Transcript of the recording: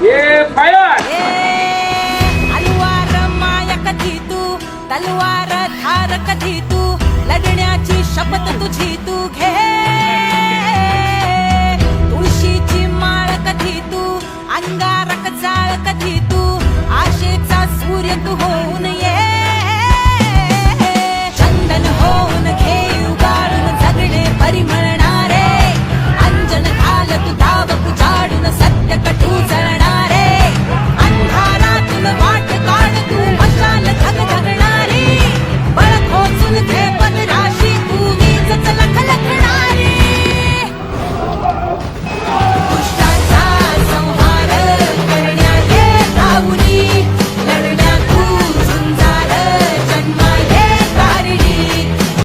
ये फायर. तलवार माया कधी तू तलवार धार कधी तू लढण्याची शपथ तुझी तू घे